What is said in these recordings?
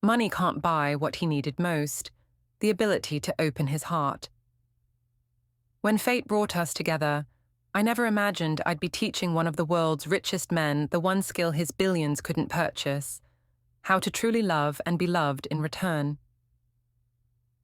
Money can't buy what he needed most, the ability to open his heart. When fate brought us together, I never imagined I'd be teaching one of the world's richest men the one skill his billions couldn't purchase: how to truly love and be loved in return.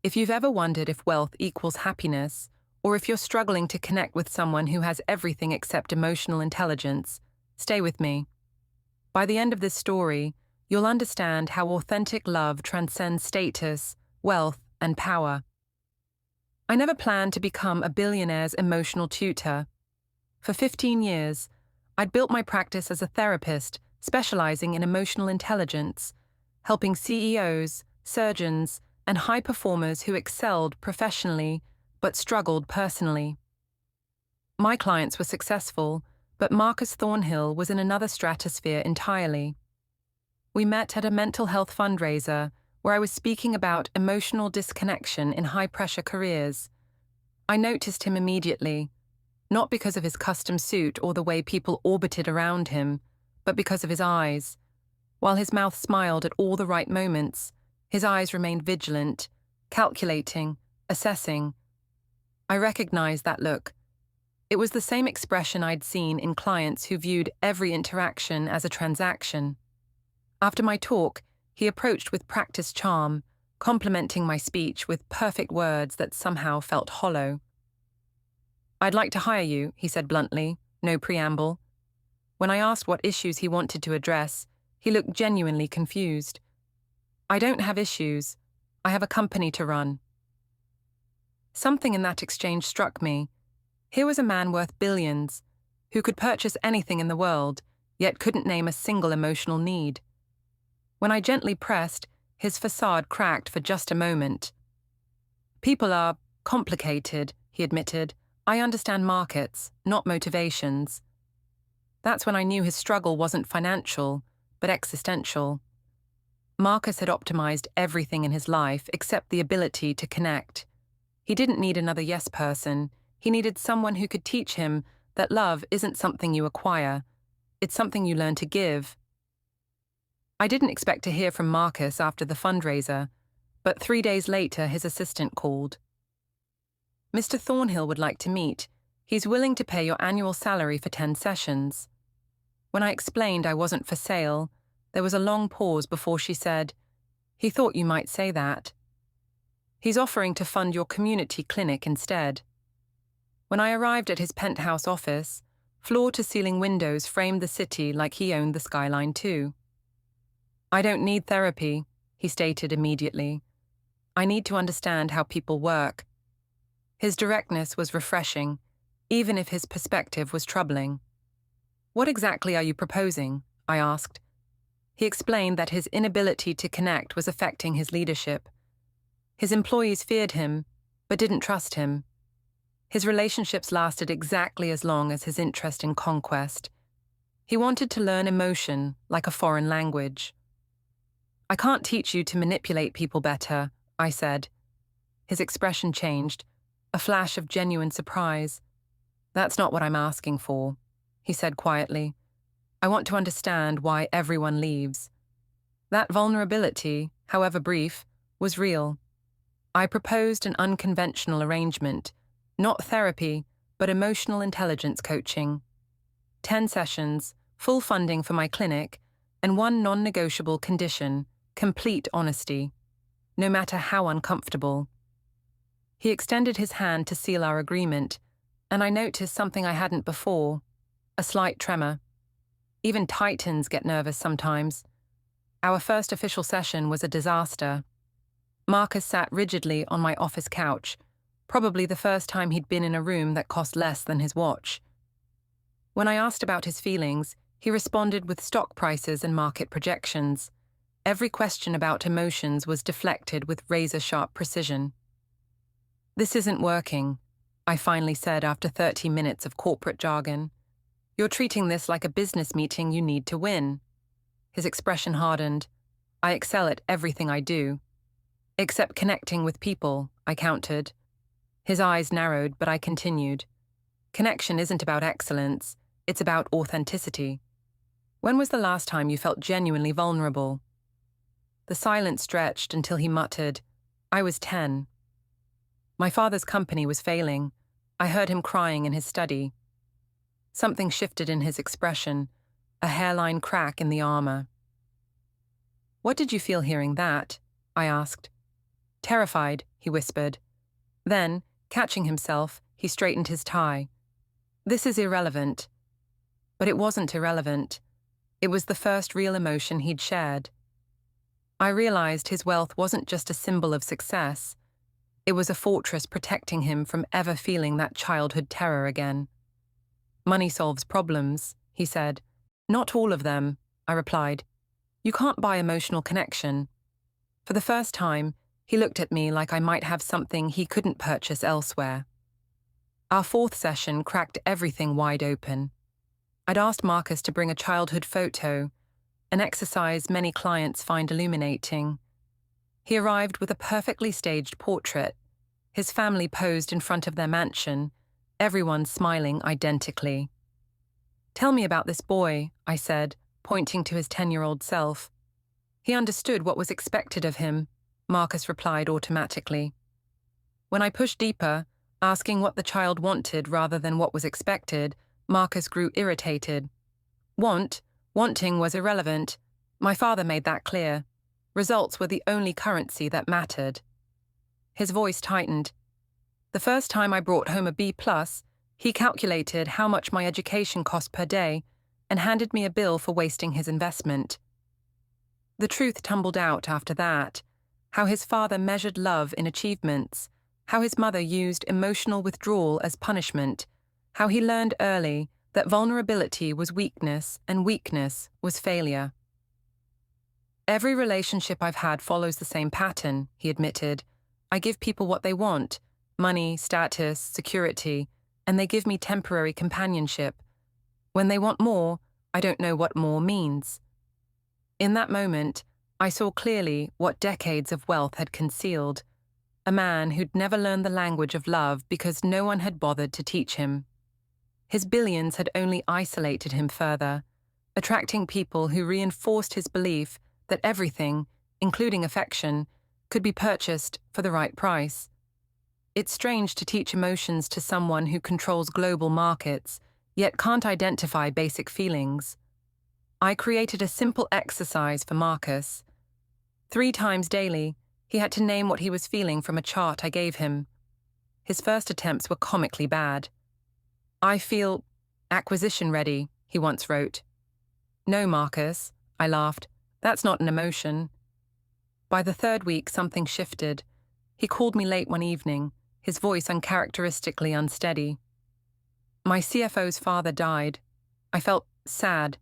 If you've ever wondered if wealth equals happiness, or if you're struggling to connect with someone who has everything except emotional intelligence, stay with me. By the end of this story, you'll understand how authentic love transcends status, wealth, and power. I never planned to become a billionaire's emotional tutor. For 15 years, I'd built my practice as a therapist specializing in emotional intelligence, helping CEOs, surgeons, and high performers who excelled professionally but struggled personally. My clients were successful, but Marcus Thornhill was in another stratosphere entirely. We met at a mental health fundraiser where I was speaking about emotional disconnection in high-pressure careers. I noticed him immediately, not because of his custom suit or the way people orbited around him, but because of his eyes. While his mouth smiled at all the right moments, his eyes remained vigilant, calculating, assessing. I recognized that look. It was the same expression I'd seen in clients who viewed every interaction as a transaction. After my talk, he approached with practiced charm, complimenting my speech with perfect words that somehow felt hollow. "I'd like to hire you," he said bluntly, no preamble. When I asked what issues he wanted to address, he looked genuinely confused. "I don't have issues. I have a company to run." Something in that exchange struck me. Here was a man worth billions, who could purchase anything in the world, yet couldn't name a single emotional need. When I gently pressed, his facade cracked for just a moment. "People are complicated," he admitted. "I understand markets, not motivations." That's when I knew his struggle wasn't financial, but existential. Marcus had optimized everything in his life except the ability to connect. He didn't need another yes person. He needed someone who could teach him that love isn't something you acquire. It's something you learn to give. I didn't expect to hear from Marcus after the fundraiser, but 3 days later his assistant called. "Mr. Thornhill would like to meet. He's willing to pay your annual salary for 10 sessions. When I explained I wasn't for sale, there was a long pause before she said, "He thought you might say that. He's offering to fund your community clinic instead." When I arrived at his penthouse office, floor-to-ceiling windows framed the city like he owned the skyline too. "I don't need therapy," he stated immediately. "I need to understand how people work." His directness was refreshing, even if his perspective was troubling. "What exactly are you proposing?" I asked. He explained that his inability to connect was affecting his leadership. His employees feared him, but didn't trust him. His relationships lasted exactly as long as his interest in conquest. He wanted to learn emotion like a foreign language. "I can't teach you to manipulate people better," I said. His expression changed, a flash of genuine surprise. "That's not what I'm asking for," he said quietly. "I want to understand why everyone leaves." That vulnerability, however brief, was real. I proposed an unconventional arrangement, not therapy, but emotional intelligence coaching. 10 sessions, full funding for my clinic, and one non-negotiable condition: complete honesty, no matter how uncomfortable. He extended his hand to seal our agreement, and I noticed something I hadn't before: a slight tremor. Even titans get nervous sometimes. Our first official session was a disaster. Marcus sat rigidly on my office couch, probably the first time he'd been in a room that cost less than his watch. When I asked about his feelings, he responded with stock prices and market projections. Every question about emotions was deflected with razor-sharp precision. "This isn't working," I finally said after 30 minutes of corporate jargon. "You're treating this like a business meeting you need to win." His expression hardened. "I excel at everything I do." "Except connecting with people," I countered. His eyes narrowed, but I continued. "Connection isn't about excellence, it's about authenticity. When was the last time you felt genuinely vulnerable?" The silence stretched until he muttered, "I was 10. My father's company was failing. I heard him crying in his study. Something shifted in his expression, a hairline crack in the armor. "What did you feel hearing that?" I asked. "Terrified," he whispered. Then, catching himself, he straightened his tie. "This is irrelevant." But it wasn't irrelevant. It was the first real emotion he'd shared. I realized his wealth wasn't just a symbol of success. It was a fortress protecting him from ever feeling that childhood terror again. "Money solves problems," he said. "Not all of them," I replied. "You can't buy emotional connection." For the first time, he looked at me like I might have something he couldn't purchase elsewhere. Our fourth session cracked everything wide open. I'd asked Marcus to bring a childhood photo, an exercise many clients find illuminating. He arrived with a perfectly staged portrait, his family posed in front of their mansion, everyone smiling identically. "Tell me about this boy," I said, pointing to his 10-year-old self. "He understood what was expected of him," Marcus replied automatically. When I pushed deeper, asking what the child wanted rather than what was expected, Marcus grew irritated. Wanting was irrelevant. My father made that clear. Results were the only currency that mattered. His voice tightened. The first time I brought home a B+, he calculated how much my education cost per day and handed me a bill for wasting his investment. The truth tumbled out after that, how his father measured love in achievements, how his mother used emotional withdrawal as punishment, how he learned early that vulnerability was weakness and weakness was failure. "Every relationship I've had follows the same pattern," he admitted. "I give people what they want, money, status, security, and they give me temporary companionship. When they want more, I don't know what more means." In that moment, I saw clearly what decades of wealth had concealed, a man who'd never learned the language of love because no one had bothered to teach him. His billions had only isolated him further, attracting people who reinforced his belief that everything, including affection, could be purchased for the right price. It's strange to teach emotions to someone who controls global markets, yet can't identify basic feelings. I created a simple exercise for Marcus. 3 times daily, he had to name what he was feeling from a chart I gave him. His first attempts were comically bad. "I feel acquisition ready," he once wrote. "No, Marcus," I laughed. "That's not an emotion." By the 3rd week, something shifted. He called me late one evening, his voice uncharacteristically unsteady. "My CFO's father died. I felt sad,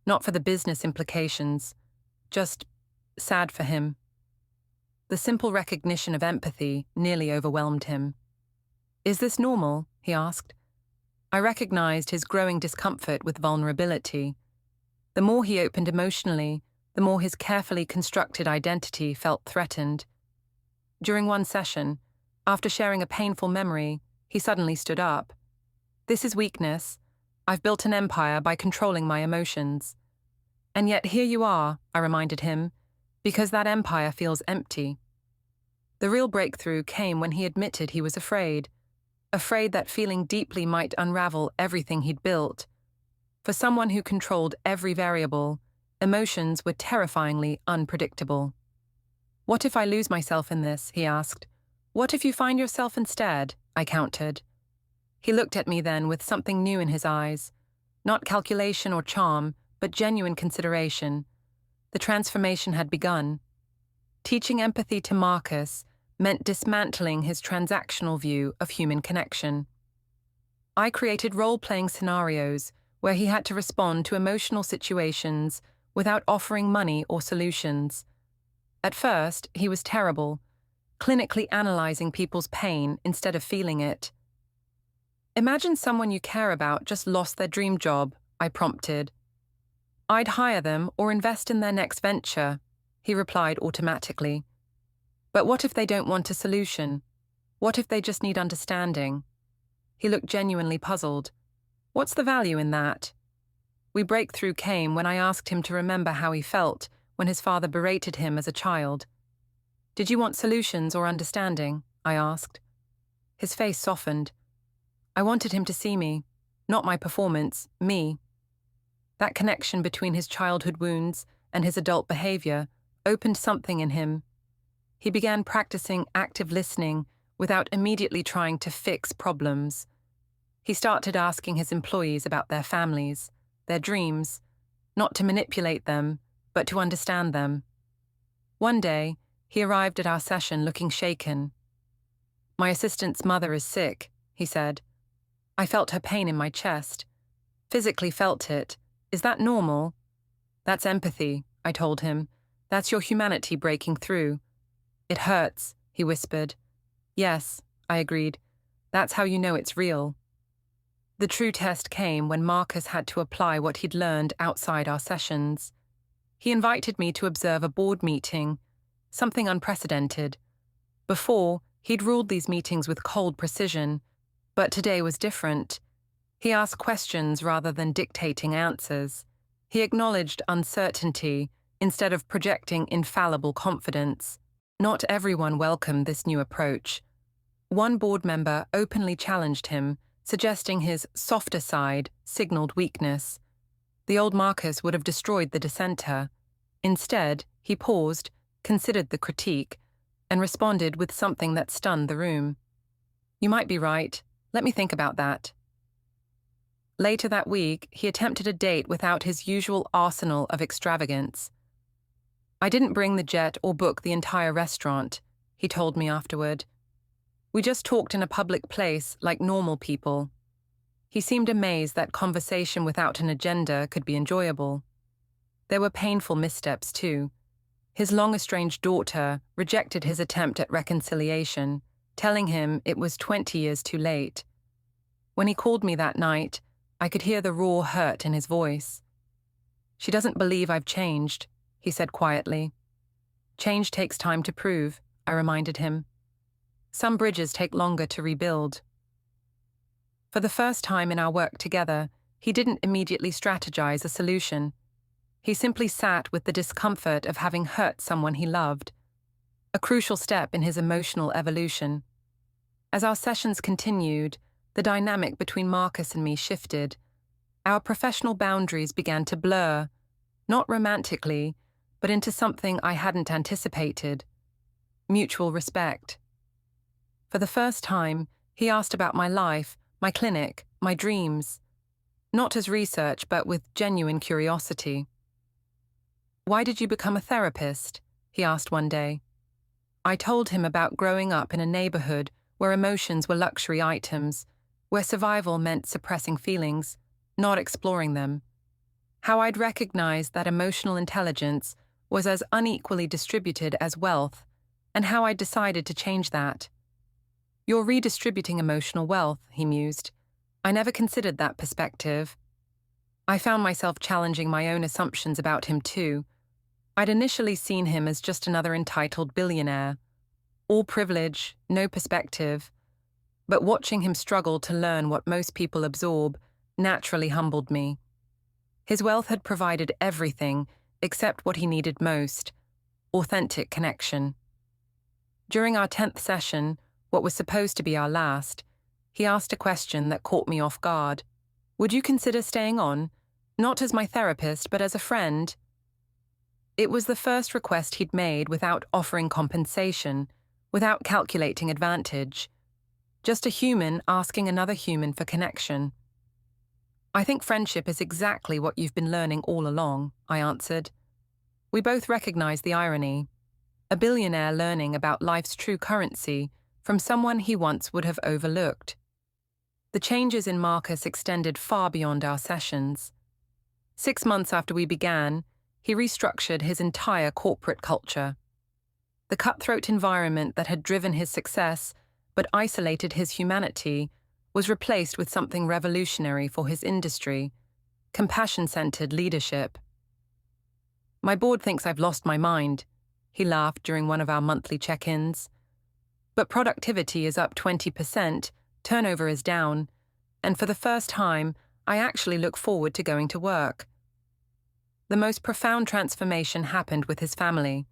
not for the business implications, just sad for him." The simple recognition of empathy nearly overwhelmed him. "Is this normal?" he asked. I recognized his growing discomfort with vulnerability. The more he opened emotionally, the more his carefully constructed identity felt threatened. During one session, after sharing a painful memory, he suddenly stood up. "This is weakness. I've built an empire by controlling my emotions." "And yet here you are," I reminded him, "because that empire feels empty." The real breakthrough came when he admitted he was afraid that feeling deeply might unravel everything he'd built. For someone who controlled every variable, emotions were terrifyingly unpredictable. "What if I lose myself in this?" he asked. "What if you find yourself instead?" I countered. He looked at me then with something new in his eyes, not calculation or charm, but genuine consideration. The transformation had begun. Teaching empathy to Marcus meant dismantling his transactional view of human connection. I created role-playing scenarios where he had to respond to emotional situations without offering money or solutions. At first, he was terrible, clinically analyzing people's pain instead of feeling it. "Imagine someone you care about just lost their dream job," I prompted. "I'd hire them or invest in their next venture," he replied automatically. "But what if they don't want a solution? What if they just need understanding?" He looked genuinely puzzled. "What's the value in that?" The breakthrough came when I asked him to remember how he felt when his father berated him as a child. "Did you want solutions or understanding?" I asked. His face softened. I wanted him to see me, not my performance, me. That connection between his childhood wounds and his adult behavior opened something in him. He began practicing active listening without immediately trying to fix problems. He started asking his employees about their families, their dreams, not to manipulate them, but to understand them. One day, he arrived at our session looking shaken. "My assistant's mother is sick," he said. I felt her pain in my chest. Physically felt it. "Is that normal?" "That's empathy," I told him. "That's your humanity breaking through." "It hurts," he whispered. "Yes," I agreed. "That's how you know it's real." The true test came when Marcus had to apply what he'd learned outside our sessions. He invited me to observe a board meeting, something unprecedented. Before, he'd ruled these meetings with cold precision, but today was different. He asked questions rather than dictating answers. He acknowledged uncertainty instead of projecting infallible confidence. Not everyone welcomed this new approach. One board member openly challenged him, suggesting his softer side signaled weakness. The old Marcus would have destroyed the dissenter. Instead, he paused, considered the critique, and responded with something that stunned the room. "You might be right. Let me think about that." Later that week, he attempted a date without his usual arsenal of extravagance. "I didn't bring the jet or book the entire restaurant," he told me afterward. "We just talked in a public place like normal people." He seemed amazed that conversation without an agenda could be enjoyable. There were painful missteps, too. His long-estranged daughter rejected his attempt at reconciliation, telling him it was 20 years too late. When he called me that night, I could hear the raw hurt in his voice. "She doesn't believe I've changed," he said quietly. "Change takes time to prove," I reminded him. "Some bridges take longer to rebuild." For the first time in our work together, he didn't immediately strategize a solution. He simply sat with the discomfort of having hurt someone he loved, a crucial step in his emotional evolution. As our sessions continued, the dynamic between Marcus and me shifted. Our professional boundaries began to blur, not romantically, but into something I hadn't anticipated: mutual respect. For the first time, he asked about my life, my clinic, my dreams. Not as research, but with genuine curiosity. "Why did you become a therapist?" he asked one day. I told him about growing up in a neighborhood where emotions were luxury items, where survival meant suppressing feelings, not exploring them. How I'd recognized that emotional intelligence was as unequally distributed as wealth, and how I'd decided to change that. "You're redistributing emotional wealth," he mused. "I never considered that perspective." I found myself challenging my own assumptions about him too. I'd initially seen him as just another entitled billionaire. All privilege, no perspective. But watching him struggle to learn what most people absorb naturally humbled me. His wealth had provided everything except what he needed most: authentic connection. During our 10th session, what was supposed to be our last, he asked a question that caught me off guard. "Would you consider staying on? Not as my therapist, but as a friend?" It was the first request he'd made without offering compensation, without calculating advantage. Just a human asking another human for connection. "I think friendship is exactly what you've been learning all along," I answered. We both recognized the irony. A billionaire learning about life's true currency from someone he once would have overlooked. The changes in Marcus extended far beyond our sessions. 6 months after we began, he restructured his entire corporate culture. The cutthroat environment that had driven his success but isolated his humanity was replaced with something revolutionary for his industry: compassion-centered leadership. "My board thinks I've lost my mind," he laughed during one of our monthly check-ins. "But productivity is up 20%, turnover is down, and for the first time, I actually look forward to going to work." The most profound transformation happened with his family.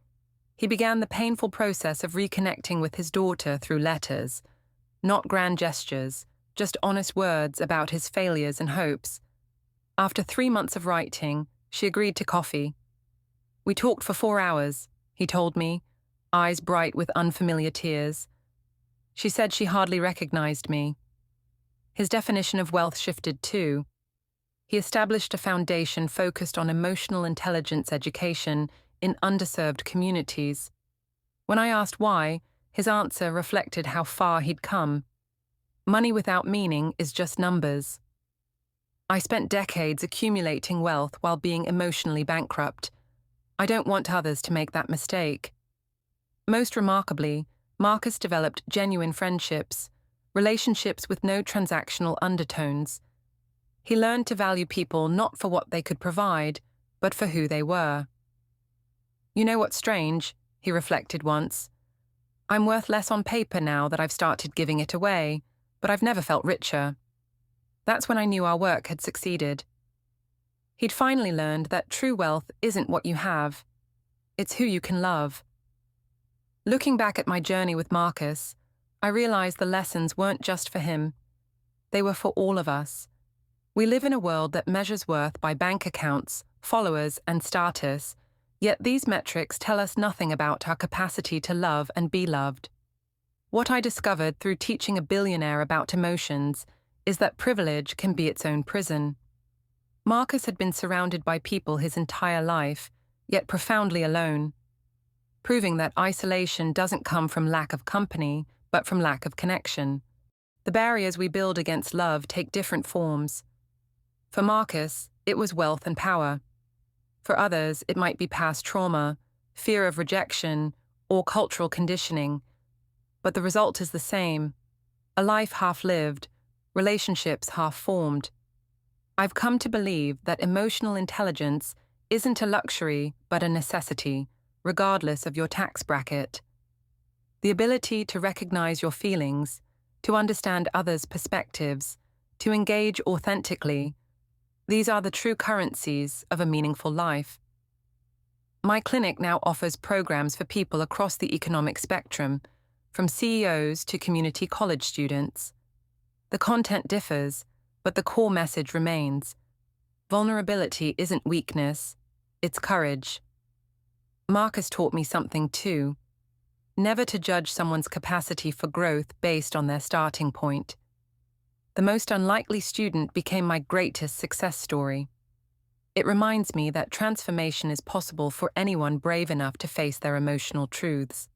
He began the painful process of reconnecting with his daughter through letters, not grand gestures, just honest words about his failures and hopes. After 3 months of writing, she agreed to coffee. We talked for 4 hours, he told me, eyes bright with unfamiliar tears. She said she hardly recognized me. His definition of wealth shifted too. He established a foundation focused on emotional intelligence education in underserved communities. When I asked why, his answer reflected how far he'd come. Money without meaning is just numbers. I spent decades accumulating wealth while being emotionally bankrupt. I don't want others to make that mistake. Most remarkably, Marcus developed genuine friendships, relationships with no transactional undertones. He learned to value people not for what they could provide, but for who they were. You know what's strange, he reflected once. I'm worth less on paper now that I've started giving it away, but I've never felt richer. That's when I knew our work had succeeded. He'd finally learned that true wealth isn't what you have, it's who you can love. Looking back at my journey with Marcus, I realized the lessons weren't just for him. They were for all of us. We live in a world that measures worth by bank accounts, followers, and status, yet these metrics tell us nothing about our capacity to love and be loved. What I discovered through teaching a billionaire about emotions is that privilege can be its own prison. Marcus had been surrounded by people his entire life, yet profoundly alone, proving that isolation doesn't come from lack of company, but from lack of connection. The barriers we build against love take different forms. For Marcus, it was wealth and power. For others, it might be past trauma, fear of rejection, or cultural conditioning. But the result is the same: a life half-lived, relationships half-formed. I've come to believe that emotional intelligence isn't a luxury but a necessity, regardless of your tax bracket. The ability to recognize your feelings, to understand others' perspectives, to engage authentically, these are the true currencies of a meaningful life. My clinic now offers programs for people across the economic spectrum, from CEOs to community college students. The content differs, but the core message remains. Vulnerability isn't weakness, it's courage. Marcus taught me something too: never to judge someone's capacity for growth based on their starting point. The most unlikely student became my greatest success story. It reminds me that transformation is possible for anyone brave enough to face their emotional truths.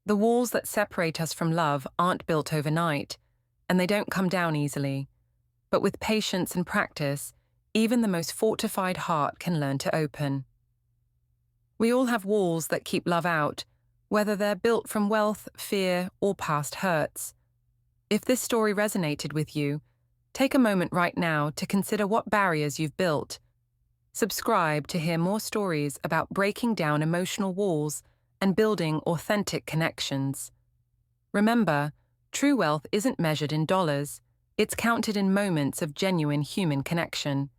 The walls that separate us from love aren't built overnight, and they don't come down easily. But with patience and practice, even the most fortified heart can learn to open. We all have walls that keep love out, whether they're built from wealth, fear, or past hurts. If this story resonated with you, take a moment right now to consider what barriers you've built. Subscribe to hear more stories about breaking down emotional walls and building authentic connections. Remember, true wealth isn't measured in dollars, it's counted in moments of genuine human connection.